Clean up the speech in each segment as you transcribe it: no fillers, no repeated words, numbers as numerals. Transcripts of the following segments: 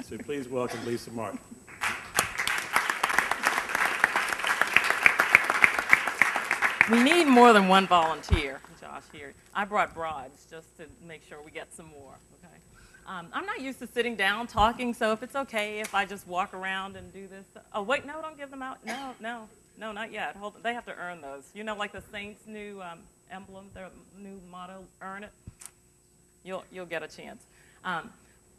So please welcome Lisa Martin. We need more than one volunteer, Josh, here. I brought broads just to make sure we get some more, okay? I'm not used to sitting down talking, so if it's okay if I just walk around and do this. Oh, wait, no, don't give them out. No, not yet. Hold on. They have to earn those. You know, like the Saints' new emblem, their new motto, earn it. You'll get a chance.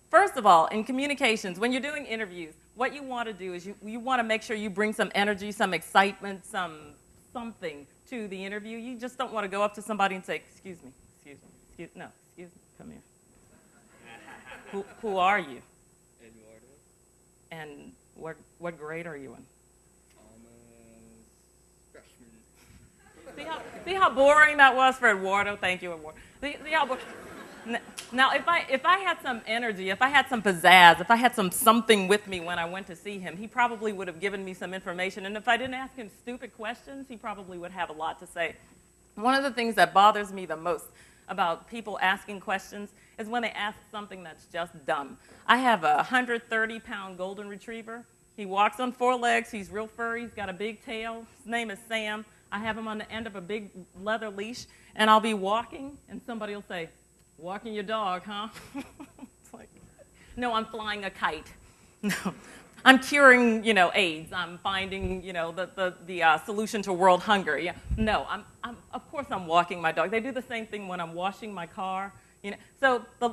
First of all, in communications, when you're doing interviews, what you want to do is you want to make sure you bring some energy, some excitement, something to the interview. You just don't want to go up to somebody and say, excuse me, come here. Who are you? Eduardo. And what grade are you in? Freshman. See how boring that was for Eduardo? Thank you, Eduardo. See how boring. Now, if I had some energy, if I had some pizzazz, if I had something with me when I went to see him, he probably would have given me some information. And if I didn't ask him stupid questions, he probably would have a lot to say. One of the things that bothers me the most about people asking questions is when they ask something that's just dumb. I have a 130-pound golden retriever. He walks on 4 legs. He's real furry. He's got a big tail. His name is Sam. I have him on the end of a big leather leash, and I'll be walking, and somebody will say, "Walking your dog, huh?" It's like, no, I'm flying a kite. No, I'm curing, AIDS. I'm finding, the solution to world hunger. Yeah, no, of course I'm walking my dog. They do the same thing when I'm washing my car. So the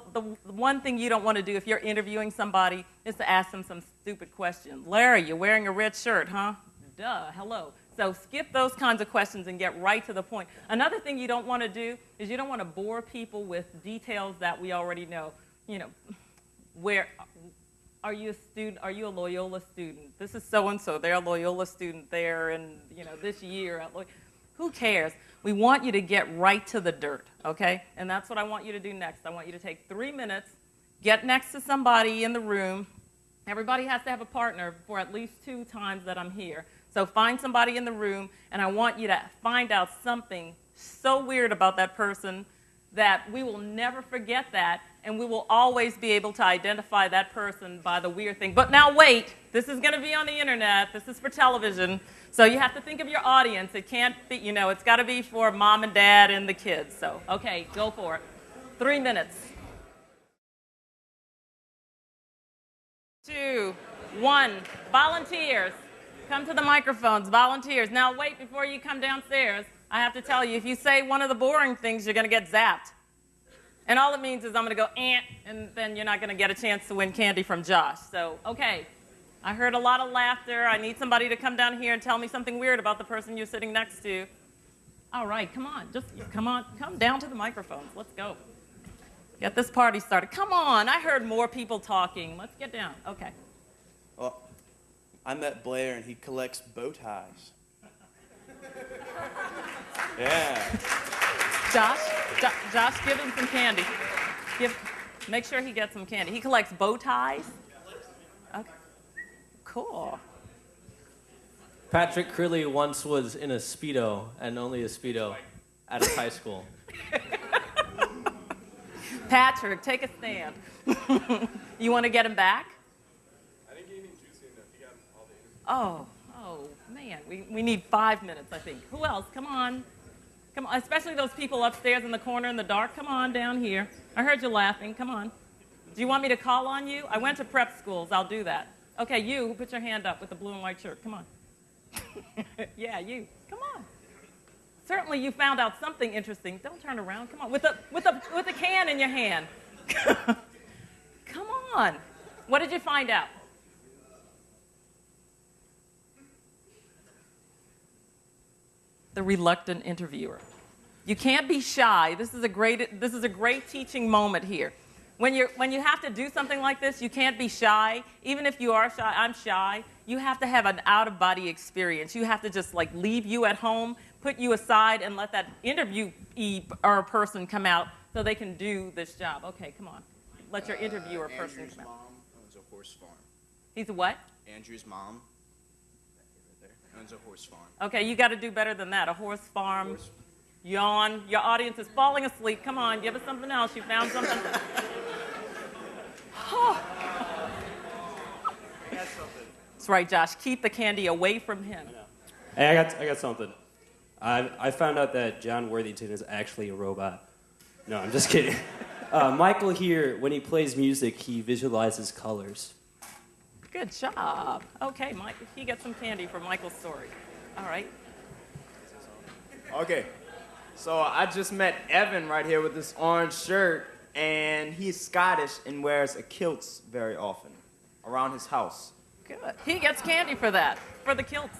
one thing you don't want to do if you're interviewing somebody is to ask them some stupid question. Larry, you're wearing a red shirt, huh? Duh, hello. So skip those kinds of questions and get right to the point. Another thing you don't want to do is you don't want to bore people with details that we already know. Where are you a student? Are you a Loyola student? This is so-and-so. They're a Loyola student there, and this year. Who cares? We want you to get right to the dirt, okay? And that's what I want you to do next. I want you to take 3 minutes, get next to somebody in the room. Everybody has to have a partner for at least 2 times that I'm here. So find somebody in the room, and I want you to find out something so weird about that person that we will never forget that, and we will always be able to identify that person by the weird thing. But now wait, this is going to be on the internet. This is for television. So you have to think of your audience. It can't be, it's got to be for mom and dad and the kids. So, okay, go for it. 3 minutes. 2, 1, volunteers. Come to the microphones, volunteers. Now wait, before you come downstairs, I have to tell you, if you say one of the boring things, you're going to get zapped. And all it means is I'm going to go, and then you're not going to get a chance to win candy from Josh. So, okay, I heard a lot of laughter. I need somebody to come down here and tell me something weird about the person you're sitting next to. All right, come on, come down to the microphones. Let's go. Get this party started. Come on, I heard more people talking. Let's get down. Okay. Well, I met Blair, and he collects bow ties. Yeah. Josh, give him some candy. Make sure he gets some candy. He collects bow ties? Okay. Cool. Patrick Crilly once was in a Speedo, and only a Speedo, at his high school. Patrick, take a stand. You want to get him back? I think he ain't juicy enough. He got all the interviews. Oh, man. We need 5 minutes, I think. Who else? Come on. Come on, especially those people upstairs in the corner in the dark. Come on down here. I heard you laughing. Come on. Do you want me to call on you? I went to prep schools. I'll do that. Okay, you, put your hand up with the blue and white shirt. Come on. Yeah, you. Come on. Certainly you found out something interesting. Don't turn around. Come on. With a can in your hand. Come on. What did you find out? The reluctant interviewer. You can't be shy. This is a great teaching moment here. When you have to do something like this, you can't be shy. Even if you are shy, I'm shy. You have to have an out-of-body experience. You have to just leave you at home, put you aside, and let that interviewee or person come out so they can do this job. Okay, come on. Let your interviewer person Andrew's come out. mom owns a horse farm. He's a what? Andrew's mom, right there, owns a horse farm. Okay, you got to do better than that. A horse farm. Yawn. Your audience is falling asleep. Come on, give us something else. You found something. got something. That's right, Josh. Keep the candy away from him. Hey, I got something. I found out that John Worthington is actually a robot. No, I'm just kidding. Michael here, when he plays music, he visualizes colors. Good job. Okay, Mike, he gets some candy for Michael's story. All right. Okay, so I just met Evan right here with this orange shirt, and he's Scottish and wears a kilts very often around his house. Good. He gets candy for that, for the kilts.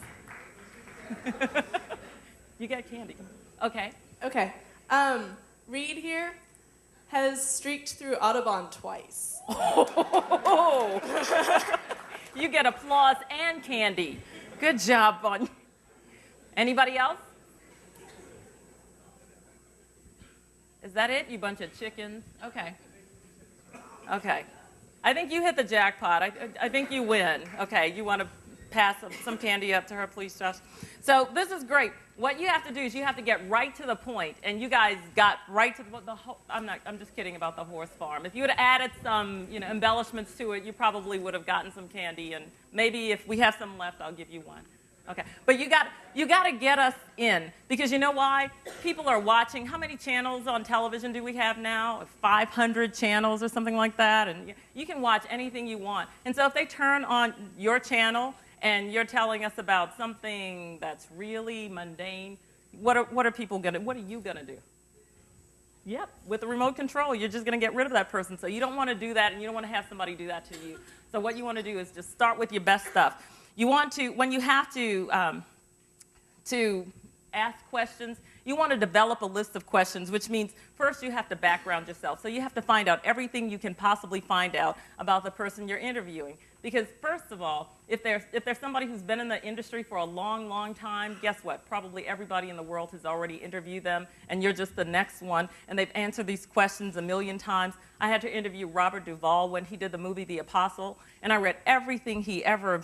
You get candy. Okay. Okay. Reed here has streaked through Audubon twice. Oh. You get applause and candy. Good job, Bun. Anybody else? Is that it? You bunch of chickens? Okay. Okay. I think you hit the jackpot. I think you win. Okay, you want to pass some candy up to her, please, Josh? So this is great. What you have to do is you have to get right to the point, and you guys got right to the whole. I'm just kidding about the horse farm. If you would have added some, embellishments to it, you probably would have gotten some candy, and maybe if we have some left, I'll give you one. Okay, but you got to get us in, because you know why? People are watching. How many channels on television do we have now? 500 channels or something like that, and you can watch anything you want. And so if they turn on your channel and you're telling us about something that's really mundane, what are people gonna? What are you gonna do? Yep, with the remote control, you're just gonna get rid of that person. So you don't want to do that, and you don't want to have somebody do that to you. So what you want to do is just start with your best stuff. You want to, when you have to ask questions, you want to develop a list of questions, which means first you have to background yourself. So you have to find out everything you can possibly find out about the person you're interviewing. Because first of all, if there's somebody who's been in the industry for a long, long time, guess what? Probably everybody in the world has already interviewed them, and you're just the next one, and they've answered these questions a million times. I had to interview Robert Duvall when he did the movie The Apostle, and I read everything he ever,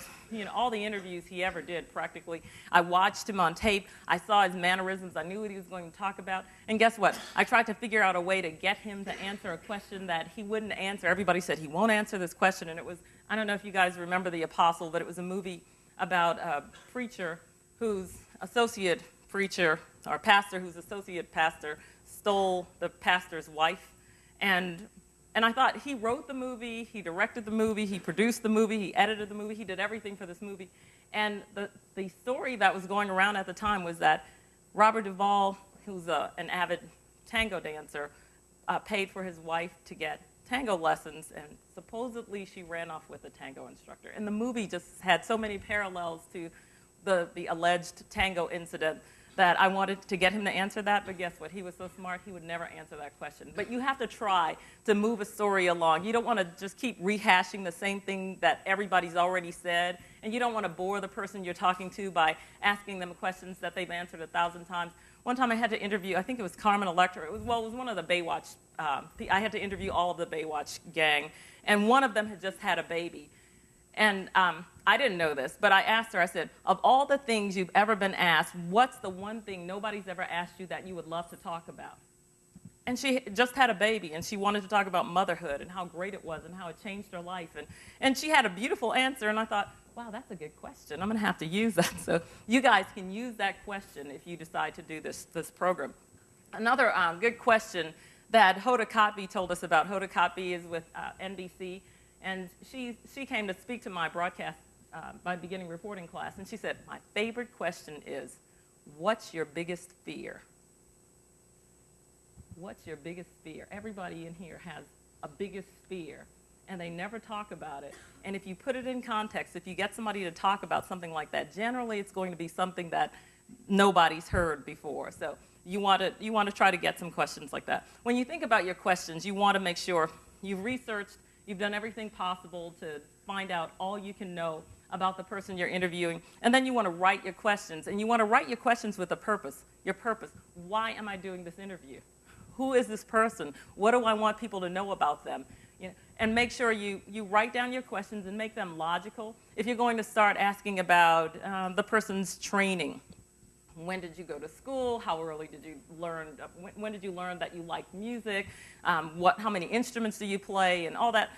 all the interviews he ever did practically. I watched him on tape. I saw his mannerisms. I knew what he was going to talk about. And guess what? I tried to figure out a way to get him to answer a question that he wouldn't answer. Everybody said he won't answer this question, and it was, I don't know if you guys remember The Apostle, but it was a movie about a preacher whose associate preacher, or pastor whose associate pastor, stole the pastor's wife. And I thought, he wrote the movie, he directed the movie, he produced the movie, he edited the movie, he did everything for this movie. And the story that was going around at the time was that Robert Duvall, who's an avid tango dancer, paid for his wife to get tango lessons, and supposedly she ran off with a tango instructor. And the movie just had so many parallels to the alleged tango incident that I wanted to get him to answer that, but guess what? He was so smart, he would never answer that question. But you have to try to move a story along. You don't want to just keep rehashing the same thing that everybody's already said, and you don't want to bore the person you're talking to by asking them questions that they've answered 1,000 times. One time I had to interview, I think it was Carmen Electra. It was one of the Baywatch. I had to interview all of the Baywatch gang, and one of them had just had a baby. And I didn't know this, but I asked her, I said, of all the things you've ever been asked, what's the one thing nobody's ever asked you that you would love to talk about? And she just had a baby, and she wanted to talk about motherhood and how great it was and how it changed her life. And she had a beautiful answer, and I thought, wow, that's a good question. I'm going to have to use that. So you guys can use that question if you decide to do this program. Another good question that Hoda Kotb told us about. Hoda Kotb is with NBC, and she came to speak to my broadcast, my beginning reporting class, and she said, my favorite question is, what's your biggest fear? What's your biggest fear? Everybody in here has a biggest fear, and they never talk about it. And if you put it in context, if you get somebody to talk about something like that, generally it's going to be something that nobody's heard before. So you want to try to get some questions like that. When you think about your questions, you want to make sure you've researched, you've done everything possible to find out all you can know about the person you're interviewing, and then you want to write your questions. And you want to write your questions with a purpose, your purpose. Why am I doing this interview? Who is this person? What do I want people to know about them? And make sure you write down your questions and make them logical. If you're going to start asking about the person's training, when did you go to school? How early did you learn? When did you learn that you like music? How many instruments do you play? And all that.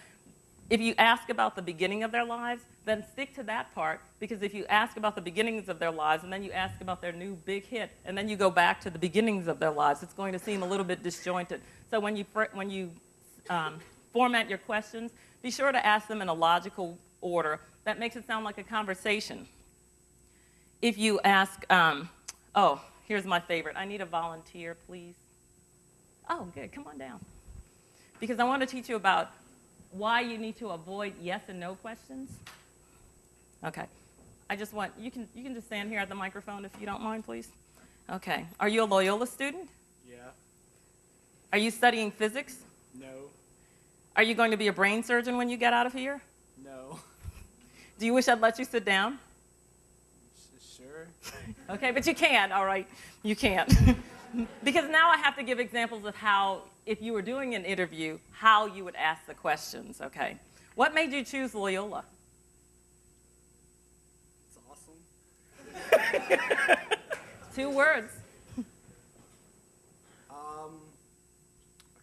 If you ask about the beginning of their lives, then stick to that part, because if you ask about the beginnings of their lives and then you ask about their new big hit and then you go back to the beginnings of their lives, it's going to seem a little bit disjointed. So when you format your questions, be sure to ask them in a logical order that makes it sound like a conversation. If you ask, oh, here's my favorite. I need a volunteer, please. Oh, good. Come on down. Because I want to teach you about why you need to avoid yes and no questions. Okay. I just want, you can just stand here at the microphone if you don't mind, please. Okay. Are you a Loyola student? Yeah. Are you studying physics? No. Are you going to be a brain surgeon when you get out of here? No. Do you wish I'd let you sit down? Sure. Okay, but you can, all right. You can. Because now I have to give examples of how, if you were doing an interview, how you would ask the questions, okay? What made you choose Loyola? It's awesome. 2 words. I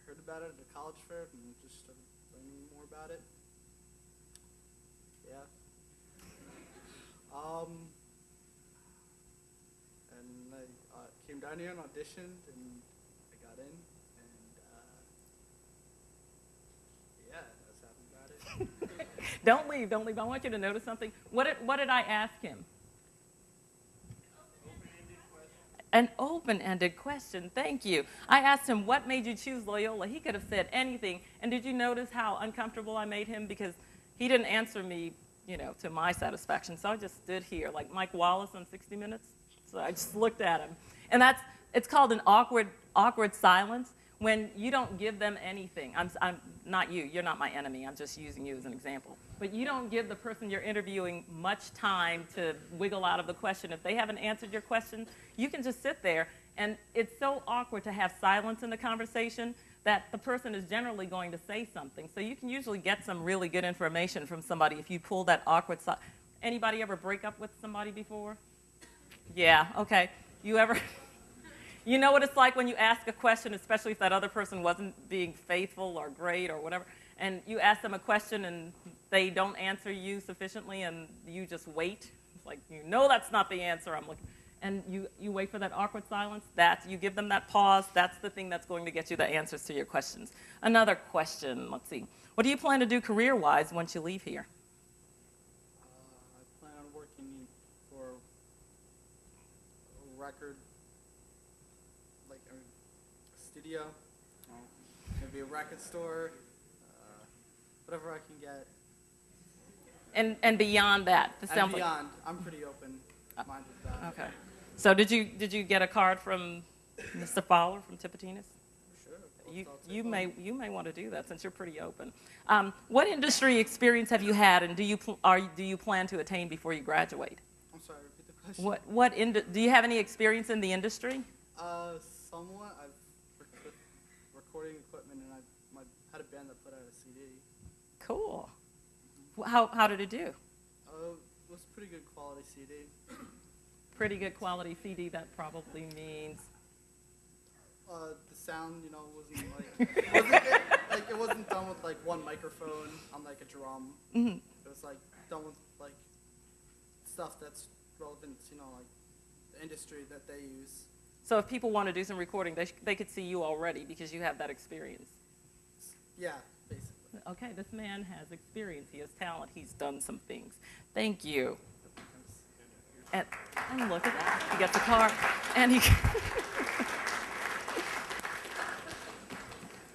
heard about it at the college fair and just started learning more about it. Yeah. And I came down here and auditioned, and I got in, and yeah, that's happened about it. Don't leave. I want you to notice something. What did I ask him? An open-ended question. Thank you. I asked him, what made you choose Loyola? He could have said anything. And did you notice how uncomfortable I made him? Because he didn't answer me, to my satisfaction. So I just stood here like Mike Wallace on 60 Minutes. So I just looked at him. And it's called an awkward silence when you don't give them anything. I'm not you. You're not my enemy. I'm just using you as an example. But you don't give the person you're interviewing much time to wiggle out of the question. If they haven't answered your question, you can just sit there. And it's so awkward to have silence in the conversation that the person is generally going to say something. So you can usually get some really good information from somebody if you pull that awkward silence. Anybody ever break up with somebody before? Yeah, okay. You know what it's like when you ask a question, especially if that other person wasn't being faithful or great or whatever, and you ask them a question and they don't answer you sufficiently and you just wait. It's like, that's not the answer I'm looking. And you wait for that awkward silence. You give them that pause. That's the thing that's going to get you the answers to your questions. Another question, let's see. What do you plan to do career-wise once you leave here? I plan on working for a record, like a studio, maybe a record store, whatever I can get. And beyond that, And beyond, I'm pretty open-minded about it. Okay. So did you get a card from Mr. Fowler from Tipitina's? Sure. You may want to do that since you're pretty open. What industry experience have you had, and do you plan to attain before you graduate? I'm sorry, repeat the question. Do you have any experience in the industry? Somewhat. I've worked with recording equipment, and I had a band that put out a CD. Cool. How did it do? It was pretty good quality CD. Pretty good quality CD. That probably means. The sound, wasn't it wasn't done with like one microphone on like a drum. Mm-hmm. It was like done with like stuff that's relevant, like the industry that they use. So if people want to do some recording, they could see you already because you have that experience. Yeah, basically. Okay, this man has experience. He has talent. He's done some things. Thank you. And look at that. He gets a car, and he.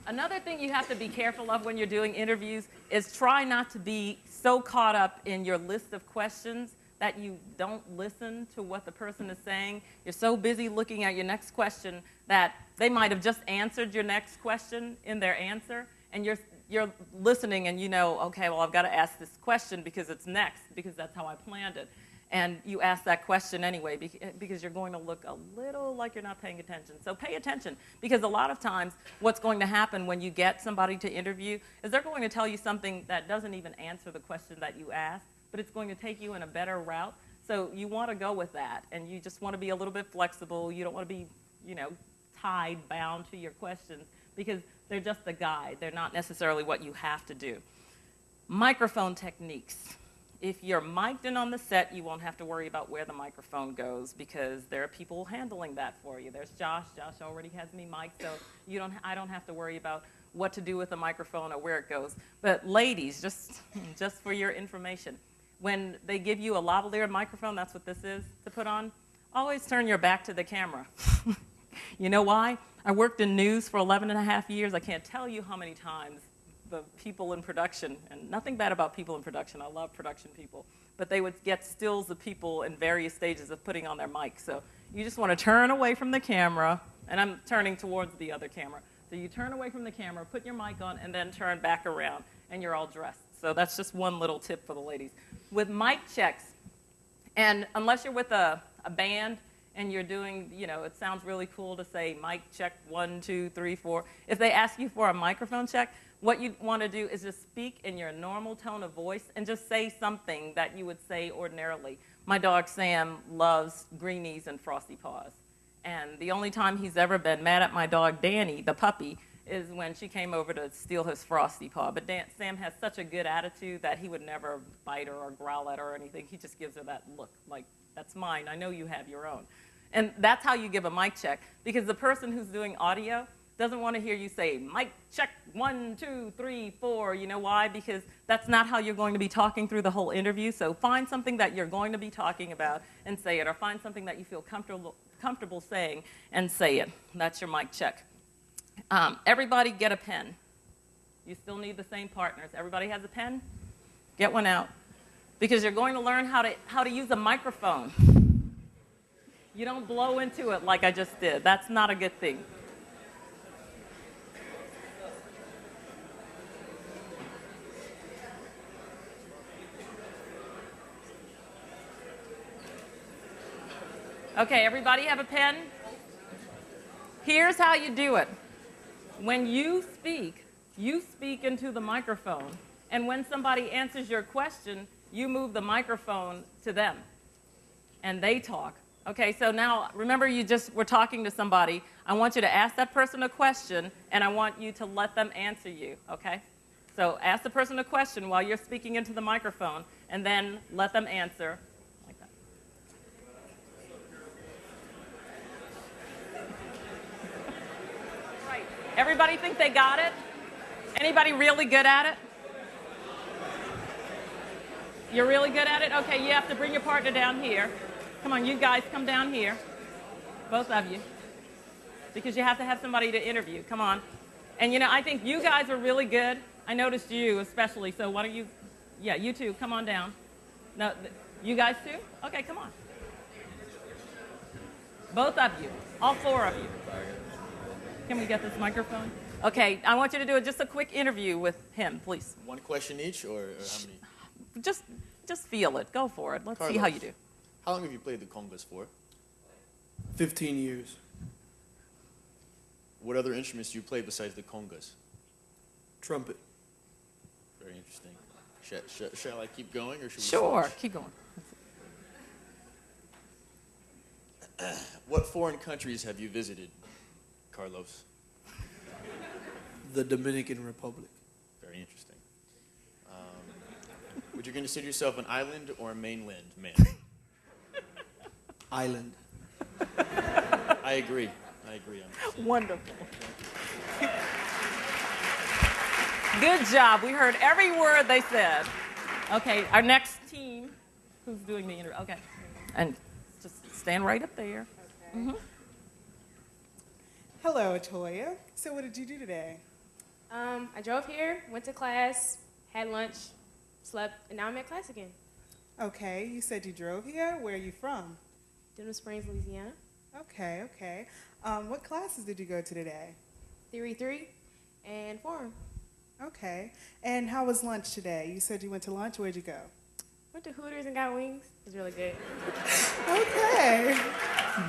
Another thing you have to be careful of when you're doing interviews is try not to be so caught up in your list of questions that you don't listen to what the person is saying. You're so busy looking at your next question that they might have just answered your next question in their answer, and you're listening and okay, well, I've got to ask this question because it's next, because that's how I planned it. And you ask that question anyway because you're going to look a little like you're not paying attention. So pay attention, because a lot of times what's going to happen when you get somebody to interview is they're going to tell you something that doesn't even answer the question that you asked, but it's going to take you in a better route. So you want to go with that, and you just want to be a little bit flexible. You don't want to be, bound to your questions, because they're just a guide. They're not necessarily what you have to do. Microphone techniques. If you're mic'd in on the set, you won't have to worry about where the microphone goes because there are people handling that for you. There's Josh. Josh already has me mic'd, so I don't have to worry about what to do with the microphone or where it goes. But ladies, just for your information, when they give you a lavalier microphone, that's what this is to put on, always turn your back to the camera. You know why? I worked in news for 11 and a half years. I can't tell you how many times the people in production, and nothing bad about people in production, I love production people, but they would get stills of people in various stages of putting on their mic. So you just want to turn away from the camera, and I'm turning towards the other camera. So you turn away from the camera, put your mic on, and then turn back around, and you're all dressed. So that's just one little tip for the ladies. With mic checks, and unless you're with a band and you're doing, it sounds really cool to say mic check 1, 2, 3, 4. If they ask you for a microphone check, what you want to do is just speak in your normal tone of voice and just say something that you would say ordinarily. My dog Sam loves greenies and frosty paws. And the only time he's ever been mad at my dog Danny, the puppy, is when she came over to steal his frosty paw. But Sam has such a good attitude that he would never bite her or growl at her or anything. He just gives her that look like, that's mine. I know you have your own. And that's how you give a mic check, because the person who's doing audio doesn't want to hear you say, mic check 1, 2, 3, 4. You know why? Because that's not how you're going to be talking through the whole interview. So find something that you're going to be talking about and say it, or find something that you feel comfortable saying and say it. That's your mic check. Everybody get a pen. You still need the same partners. Everybody has a pen? Get one out. Because you're going to learn how to use a microphone. You don't blow into it like I just did. That's not a good thing. Okay, everybody have a pen? Here's how you do it. When you speak into the microphone. And when somebody answers your question, you move the microphone to them. And they talk. Okay, so now remember you just were talking to somebody. I want you to ask that person a question, and I want you to let them answer you, okay? So ask the person a question while you're speaking into the microphone, and then let them answer like that. Right. Everybody think they got it? Anybody really good at it? You're really good at it? Okay, you have to bring your partner down here. Come on, you guys, come down here. Both of you. Because you have to have somebody to interview. Come on. And, I think you guys are really good. I noticed you especially, so why don't you, you two, come on down. No, you guys too? Okay, come on. Both of you. All 4 of you. Can we get this microphone? Okay, I want you to do just a quick interview with him, please. One question each, or how many? Just feel it. Go for it. Let's see how you do. How long have you played the congas for? 15 years. What other instruments do you play besides the congas? Trumpet. Very interesting. Shall I keep going, or should we Sure, switch? keep going. What foreign countries have you visited, Carlos? The Dominican Republic. Very interesting. Would you consider yourself an island or a mainland man? Island. I agree. Wonderful. Good job. We heard every word they said. Okay, our next team, who's doing the interview? Okay, and just stand right up there. Okay. Mm-hmm. Hello, Atoya. So what did you do today? I drove here, went to class, had lunch, slept, and now I'm at class again. Okay, you said you drove here. Where are you from? Denham Springs, Louisiana. Okay. What classes did you go to today? Theory 3 and Forum. Okay. And how was lunch today? You said you went to lunch. Where'd you go? Went to Hooters and got wings. It was really good. Okay.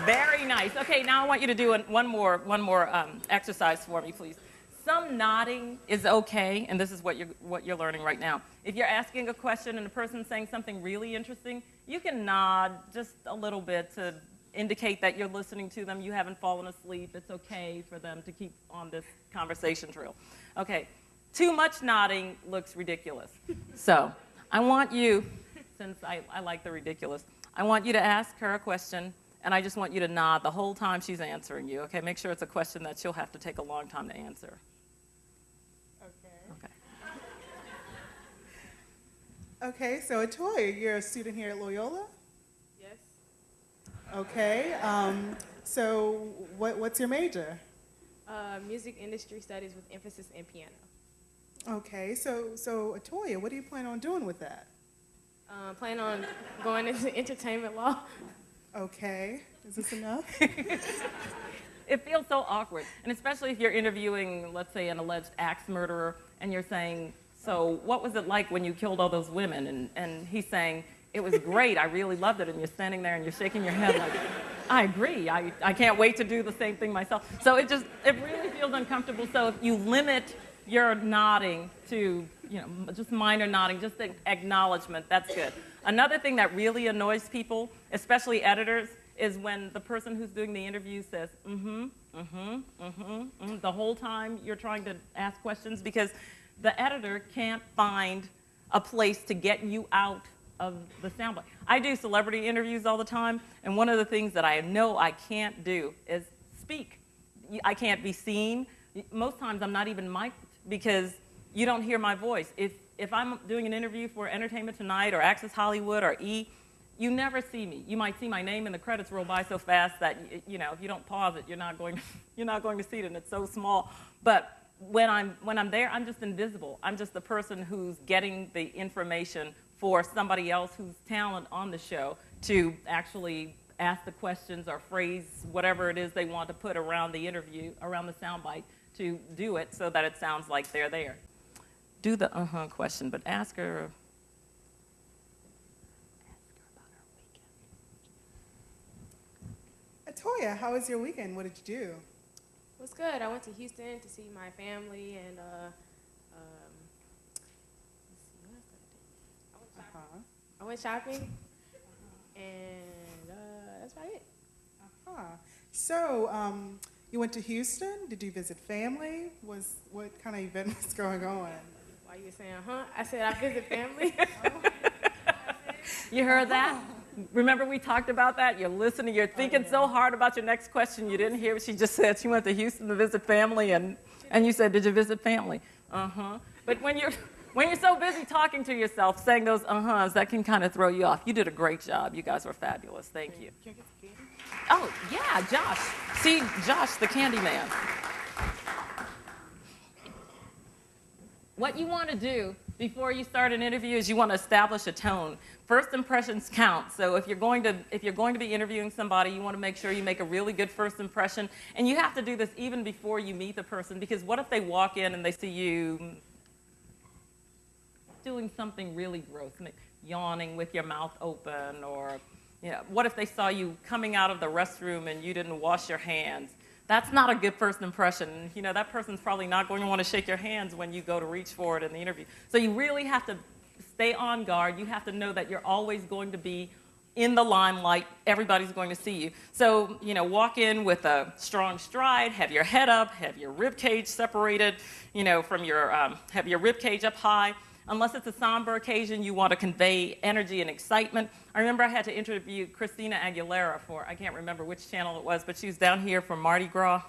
Very nice. Okay, now I want you to do one more exercise for me, please. Some nodding is okay, and this is what you're learning right now. If you're asking a question and the person's saying something really interesting, you can nod just a little bit to indicate that you're listening to them. You haven't fallen asleep. It's okay for them to keep on this conversation trail. Okay, Too much nodding looks ridiculous. So I want you, since I like the ridiculous, I want you to ask her a question, and I just want you to nod the whole time she's answering you, okay? Make sure it's a question that she'll have to take a long time to answer. Okay. Okay, so Atoya, you're a student here at Loyola? Yes. Okay, so what's your major? Music industry studies with emphasis in piano. Okay, so Atoya, what do you plan on doing with that? Plan on going into entertainment law. Okay, is this enough? It feels so awkward, and especially if you're interviewing, let's say, an alleged axe murderer, and you're saying, so what was it like when you killed all those women? And he's saying, it was great, I really loved it, and you're standing there and you're shaking your head like, I agree, I can't wait to do the same thing myself. So it really feels uncomfortable. So if you limit your nodding to, just minor nodding, just the acknowledgement, that's good. Another thing that really annoys people, especially editors, is when the person who's doing the interview says, the whole time you're trying to ask questions, because the editor can't find a place to get you out of the soundbite. I do celebrity interviews all the time, and one of the things that I know I can't do is speak. I can't be seen. Most times I'm not even mic'd because you don't hear my voice. If I'm doing an interview for Entertainment Tonight or Access Hollywood or E, you never see me. You might see my name and the credits roll by so fast that if you don't pause it, you're not going to see it, and it's so small. But when I'm there, I'm just invisible. I'm just the person who's getting the information for somebody else who's talent on the show to actually ask the questions or phrase whatever it is they want to put around the interview, around the soundbite, to do it so that it sounds like they're there. Do the question, but ask her Atoya, how was your weekend? What did you do? It was good. I went to Houston to see my family, and let's see, what else did I do? I went shopping, and that's about it. So, you went to Houston. Did you visit family? What kind of event was going on? Why you saying, I said I visit family. You heard that? Remember we talked about that? You're listening, you're thinking so hard about your next question, you didn't hear what she just said. She went to Houston to visit family, and you said, did you visit family? But when you're so busy talking to yourself, saying those that can kind of throw you off. You did a great job. You guys were fabulous. Thank you. Can I get some candy? Oh, yeah, Josh. See, Josh, the candy man. What you want to do before you start an interview is you want to establish a tone. First impressions count. So if you're going to be interviewing somebody, you want to make sure you make a really good first impression. And you have to do this even before you meet the person, because what if they walk in and they see you doing something really gross, yawning with your mouth open, or what if they saw you coming out of the restroom and you didn't wash your hands? That's not a good first impression. That person's probably not going to want to shake your hands when you go to reach for it in the interview. So you really have to stay on guard. You have to know that you're always going to be in the limelight. Everybody's going to see you. So, walk in with a strong stride, have your head up, have your rib cage separated, from your, have your rib cage up high. Unless it's a somber occasion, you want to convey energy and excitement. I remember I had to interview Christina Aguilera for, I can't remember which channel it was, but she was down here for Mardi Gras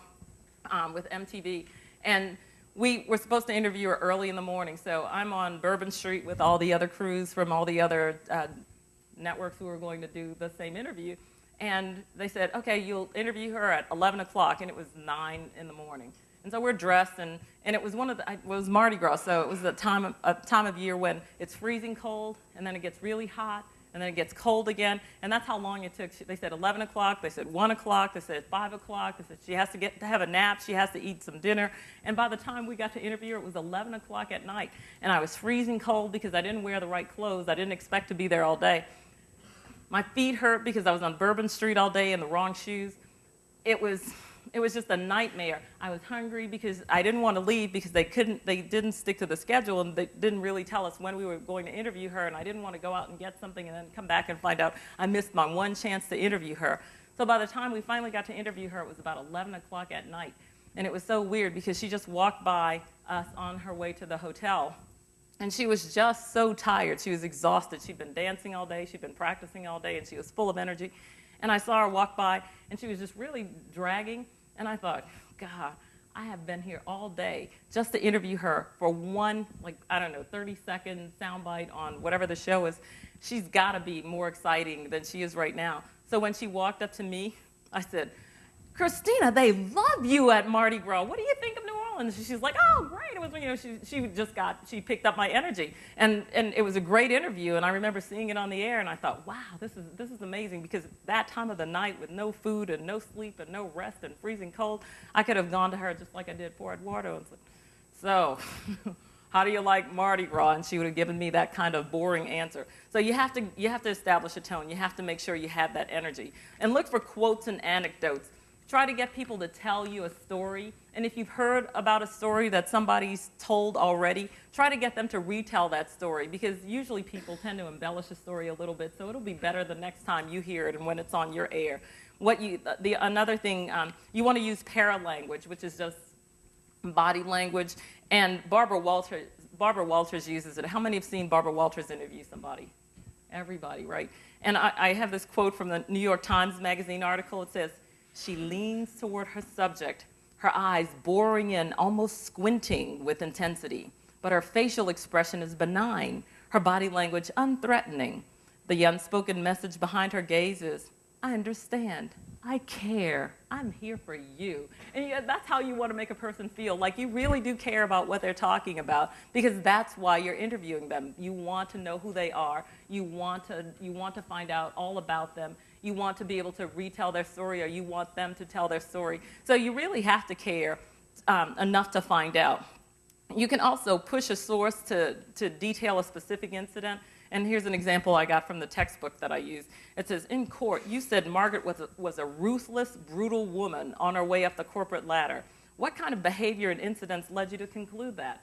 with MTV. And we were supposed to interview her early in the morning. So I'm on Bourbon Street with all the other crews from all the other networks who were going to do the same interview. And they said, okay, you'll interview her at 11 o'clock, and it was 9 in the morning. And so we're dressed, and it was it was Mardi Gras, so it was a time of year when it's freezing cold, and then it gets really hot, and then it gets cold again, and that's how long it took. They said 11 o'clock, they said 1 o'clock, they said 5 o'clock, they said she has to have a nap, she has to eat some dinner, and by the time we got to interview her, it was 11 o'clock at night, and I was freezing cold because I didn't wear the right clothes. I didn't expect to be there all day. My feet hurt because I was on Bourbon Street all day in the wrong shoes. It was just a nightmare. I was hungry because I didn't want to leave because they didn't stick to the schedule, and they didn't really tell us when we were going to interview her, and I didn't want to go out and get something and then come back and find out I missed my one chance to interview her. So by the time we finally got to interview her, it was about 11 o'clock at night. And it was so weird because she just walked by us on her way to the hotel. And she was just so tired. She was exhausted. She'd been dancing all day. She'd been practicing all day, and she was full of energy. And I saw her walk by, and she was just really dragging. And I thought, God, I have been here all day just to interview her for one, 30-second soundbite on whatever the show is. She's got to be more exciting than she is right now. So when she walked up to me, I said, Christina, they love you at Mardi Gras. What do you think of New Orleans? She's like, oh, great. It was, she picked up my energy. And it was a great interview. And I remember seeing it on the air, and I thought, wow, this is amazing, because that time of the night with no food and no sleep and no rest and freezing cold, I could have gone to her just like I did for Eduardo and said, so, how do you like Mardi Gras? And she would have given me that kind of boring answer. So you have to establish a tone. You have to make sure you have that energy. And look for quotes and anecdotes. Try to get people to tell you a story. And if you've heard about a story that somebody's told already, try to get them to retell that story, because usually people tend to embellish a story a little bit, so it'll be better the next time you hear it and when it's on your air. Another thing, you want to use paralanguage, which is just body language. And Barbara Walters uses it. How many have seen Barbara Walters interview somebody? Everybody, right? And I have this quote from the New York Times Magazine article. It says, she leans toward her subject, her eyes boring in, almost squinting with intensity. But her facial expression is benign, her body language unthreatening. The unspoken message behind her gaze is, I understand, I care, I'm here for you. And that's how you want to make a person feel, like you really do care about what they're talking about, because that's why you're interviewing them. You want to know who they are. You want to find out all about them. You want to be able to retell their story, or you want them to tell their story. So you really have to care enough to find out. You can also push a source to detail a specific incident. And here's an example I got from the textbook that I used. It says, in court, you said Margaret was a ruthless, brutal woman on her way up the corporate ladder. What kind of behavior and incidents led you to conclude that?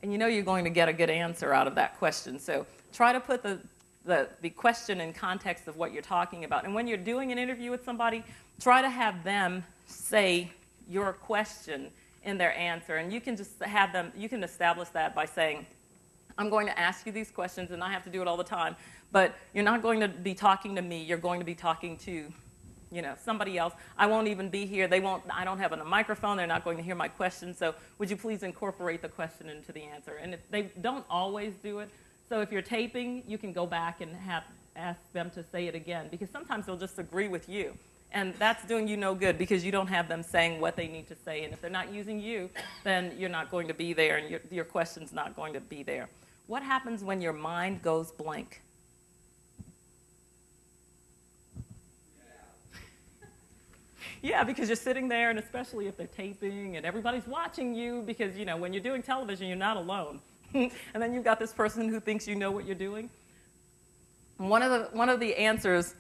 And you know you're going to get a good answer out of that question. So try to put the question in context of what you're talking about. And when you're doing an interview with somebody, try to have them say your question in their answer. And you can just have them, you can establish that by saying, I'm going to ask you these questions, and I have to do it all the time, but you're not going to be talking to me. You're going to be talking to, somebody else. I won't even be here. I don't have a microphone. They're not going to hear my question. So would you please incorporate the question into the answer? And if they don't always do it, so if you're taping, you can go back and ask them to say it again, because sometimes they'll just agree with you. And that's doing you no good, because you don't have them saying what they need to say. And if they're not using you, then you're not going to be there, and your question's not going to be there. What happens when your mind goes blank? Yeah, because you're sitting there, and especially if they're taping and everybody's watching you, because when you're doing television, you're not alone. And then you've got this person who thinks you know what you're doing. One of the answers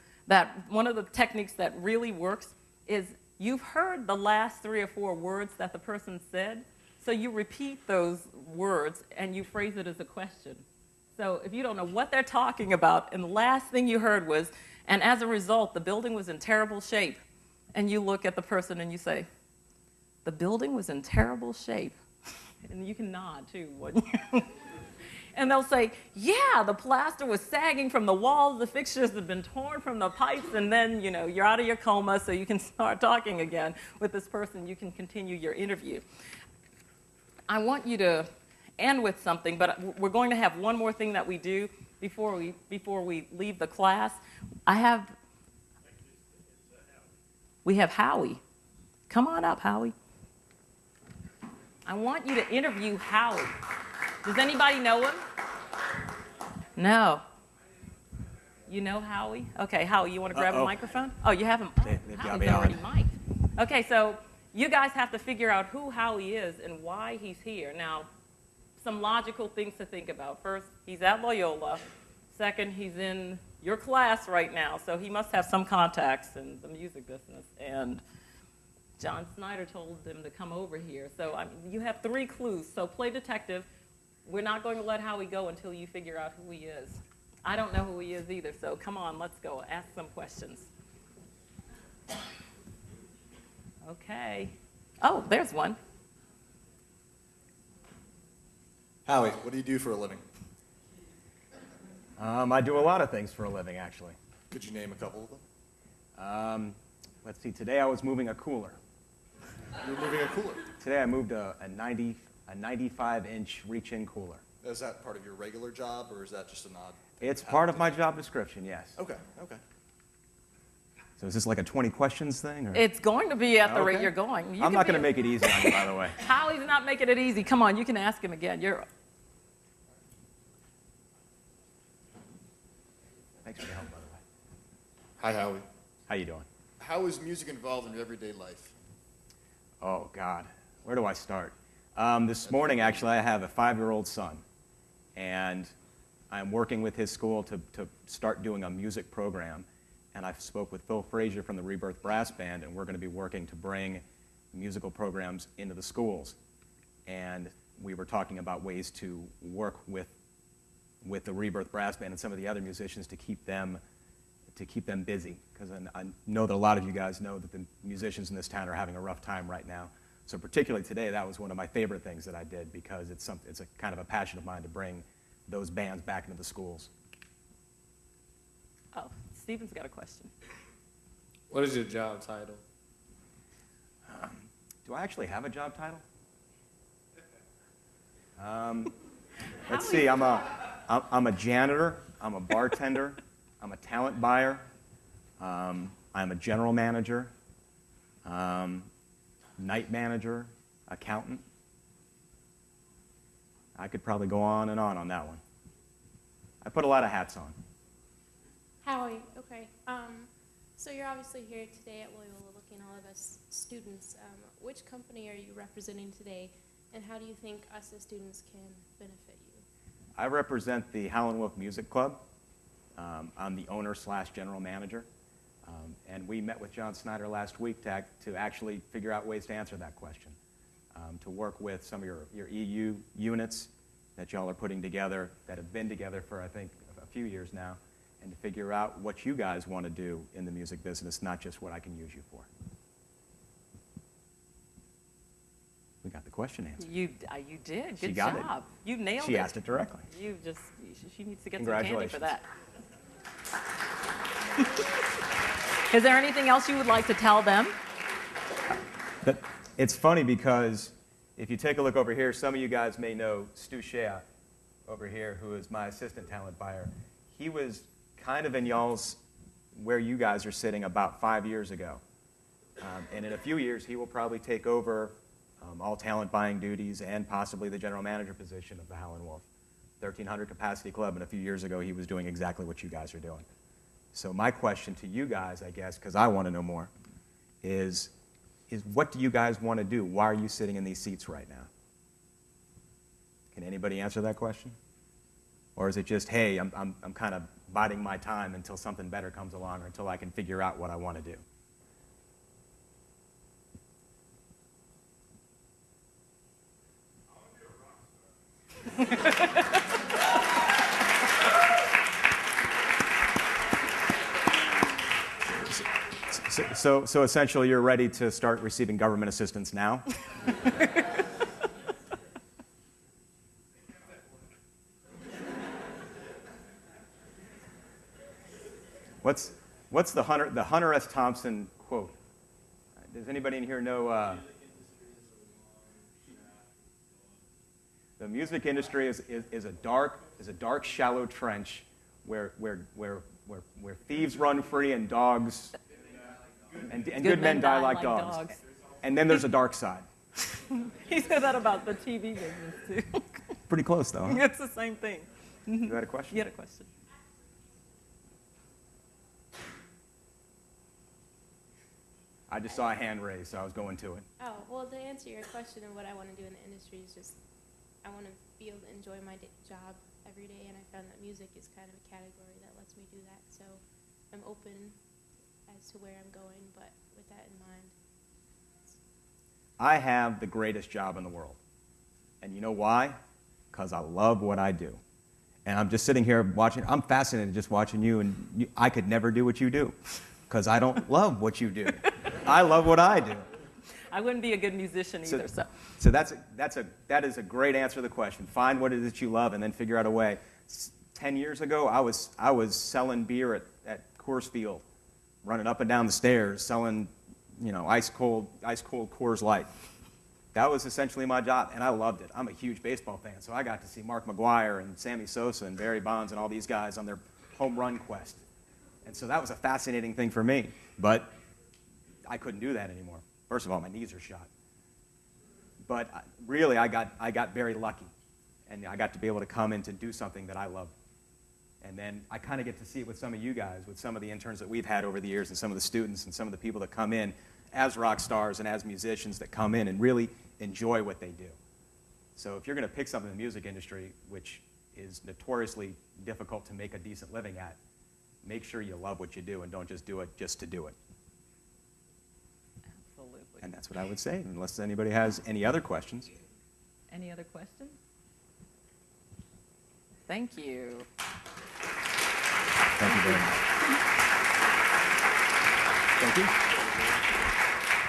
one of the techniques that really works is you've heard the last 3 or 4 words that the person said, so you repeat those words and you phrase it as a question. So if you don't know what they're talking about, and the last thing you heard was, and as a result, the building was in terrible shape, and you look at the person and you say, the building was in terrible shape. And you can nod, too, wouldn't you? And they'll say, yeah, the plaster was sagging from the walls, the fixtures had been torn from the pipes, and then, you're out of your coma, so you can start talking again with this person. You can continue your interview. I want you to end with something, but we're going to have one more thing that we do before we leave the class. We have Howie. Come on up, Howie. I want you to interview Howie. Does anybody know him? No. You know Howie? Okay, Howie, you want to grab a microphone? Oh, you have him. Oh, Howie's already mic'd. Okay, so you guys have to figure out who Howie is and why he's here. Now, some logical things to think about. First, he's at Loyola. Second, he's in your class right now, so he must have some contacts in the music business. And John Snyder told him to come over here. So you have 3 clues. So play detective. We're not going to let Howie go until you figure out who he is. I don't know who he is either, so come on, let's go. Ask some questions. Okay. Oh, there's one. Howie, what do you do for a living? I do a lot of things for a living, actually. Could you name a couple of them? Let's see. Today I was moving a cooler. You're moving a cooler. Today I moved a 95-inch reach-in cooler. Is that part of your regular job, or is that just an odd thing It's to part have of my to job description, yes. do? Okay, okay. So is this like a 20 questions thing? Or? It's going to be at the rate Okay. you're going. I'm not going to make it easy on you, by the way. Howie's not making it easy. Come on, you can ask him again. Thanks for your help, by the way. Hi, Howie. How you doing? How is music involved in your everyday life? Oh, God. Where do I start? This morning, actually, I have a 5-year-old son, and I'm working with his school to start doing a music program. And I spoke with Phil Frazier from the Rebirth Brass Band, and we're going to be working to bring musical programs into the schools. And we were talking about ways to work with the Rebirth Brass Band and some of the other musicians to keep them busy. Because I know that a lot of you guys know that the musicians in this town are having a rough time right now. So particularly today, that was one of my favorite things that I did, because it's a kind of a passion of mine to bring those bands back into the schools. Oh, Stephen's got a question. What is your job title? Do I actually have a job title? Let's see. I'm a janitor. I'm a bartender. I'm a talent buyer. I'm a general manager. Night manager. Accountant. I could probably go on that one. I put a lot of hats on. Howie, okay. So you're obviously here today at Loyola looking all of us students. Which company are you representing today, and how do you think us as students can benefit you? I represent the Howlin' Wolf Music Club. I'm the owner/general manager. And we met with John Snyder last week to actually figure out ways to answer that question, to work with some of your EU units that y'all are putting together, that have been together for, I think, a few years now, and to figure out what you guys want to do in the music business, not just what I can use you for. We got the question answered. You did. She Good got job. it. You nailed it. She asked it directly. She needs to get some candy for Congratulations. that. Is there anything else you would like to tell them? But it's funny because if you take a look over here, some of you guys may know Stu Shea over here, who is my assistant talent buyer. He was kind of in y'all's, where you guys are sitting, about 5 years ago. And in a few years, he will probably take over all talent buying duties and possibly the general manager position of the Howlin' Wolf. 1,300 capacity club, and a few years ago, he was doing exactly what you guys are doing. So my question to you guys, I guess, because I want to know more, is what do you guys want to do? Why are you sitting in these seats right now? Can anybody answer that question? Or is it just, hey, I'm kind of biding my time until something better comes along, or until I can figure out what I want to do? So essentially, you're ready to start receiving government assistance now? What's the Hunter S. Thompson quote? Does anybody in here know? The music industry is a dark, shallow trench where thieves run free and dogs and good men die like dogs. And then there's a dark side. He said that about the TV business too. Pretty close, though. Huh? It's the same thing. You had a question? You had a question. I just saw a hand raised, so I was going to it. Oh, well, to answer your question of what I want to do in the industry is just, I want to be able to enjoy my job every day, and I found that music is kind of a category that lets me do that. So I'm open as to where I'm going, but with that in mind. I have the greatest job in the world. And you know why? Because I love what I do. And I'm just sitting here watching. I'm fascinated just watching you, and I could never do what you do because I don't love what you do. I love what I do. I wouldn't be a good musician either. So that is a great answer to the question. Find what it is that you love and then figure out a way. 10 years ago, I was selling beer at Coors Field, running up and down the stairs, selling, ice cold Coors Light. That was essentially my job, and I loved it. I'm a huge baseball fan, so I got to see Mark McGwire and Sammy Sosa and Barry Bonds and all these guys on their home run quest. And so that was a fascinating thing for me, but I couldn't do that anymore. First of all, my knees are shot. But really, I got very lucky, and I got to be able to come in to do something that I love. And then I kind of get to see it with some of you guys, with some of the interns that we've had over the years and some of the students and some of the people that come in as rock stars and as musicians that come in and really enjoy what they do. So if you're going to pick something in the music industry, which is notoriously difficult to make a decent living at, make sure you love what you do and don't just do it just to do it. Absolutely. And that's what I would say, unless anybody has any other questions. Any other questions? Thank you. Thank you very much. Thank you.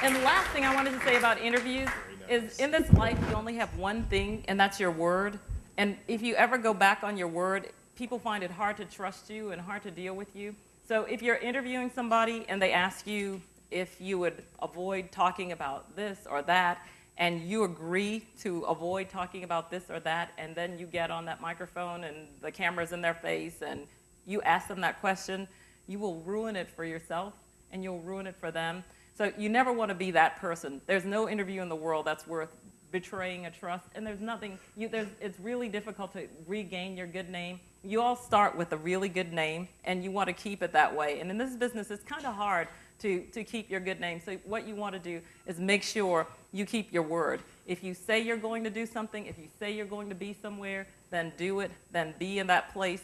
And the last thing I wanted to say about interviews is in this life, you only have one thing, and that's your word. And if you ever go back on your word, people find it hard to trust you and hard to deal with you. So if you're interviewing somebody and they ask you if you would avoid talking about this or that, and you agree to avoid talking about this or that, and then you get on that microphone and the camera's in their face and you ask them that question, you will ruin it for yourself and you'll ruin it for them. So you never want to be that person. There's no interview in the world that's worth betraying a trust, and there's nothing, it's really difficult to regain your good name. You all start with a really good name, and you want to keep it that way. And in this business, it's kind of hard to keep your good name. So what you want to do is make sure you keep your word. If you say you're going to do something, if you say you're going to be somewhere, then do it, then be in that place,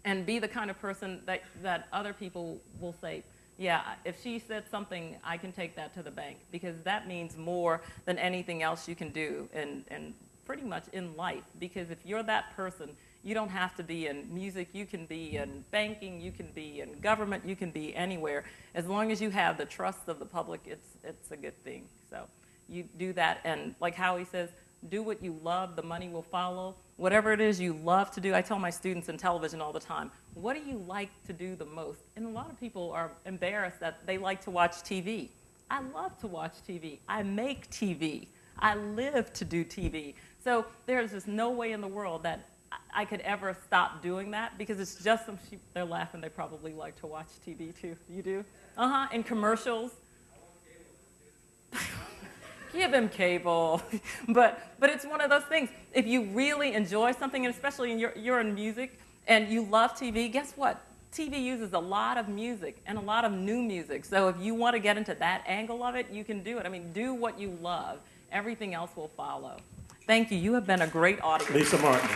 and be the kind of person that other people will say, yeah, if she said something, I can take that to the bank, because that means more than anything else you can do and pretty much in life. Because if you're that person, you don't have to be in music, you can be in banking, you can be in government, you can be anywhere. As long as you have the trust of the public, it's a good thing. So you do that, and like Howie says, do what you love, the money will follow. Whatever it is you love to do, I tell my students in television all the time, what do you like to do the most? And a lot of people are embarrassed that they like to watch TV. I love to watch TV. I make TV. I live to do TV. So there's just no way in the world that I could ever stop doing that, because it's just some sheep. They're laughing. They probably like to watch TV too. You do? In commercials. Give him cable. but it's one of those things. If you really enjoy something, and especially you're in music and you love TV, guess what? TV uses a lot of music and a lot of new music. So if you want to get into that angle of it, you can do it. I mean, do what you love. Everything else will follow. Thank you. You have been a great audience. Lisa Martin.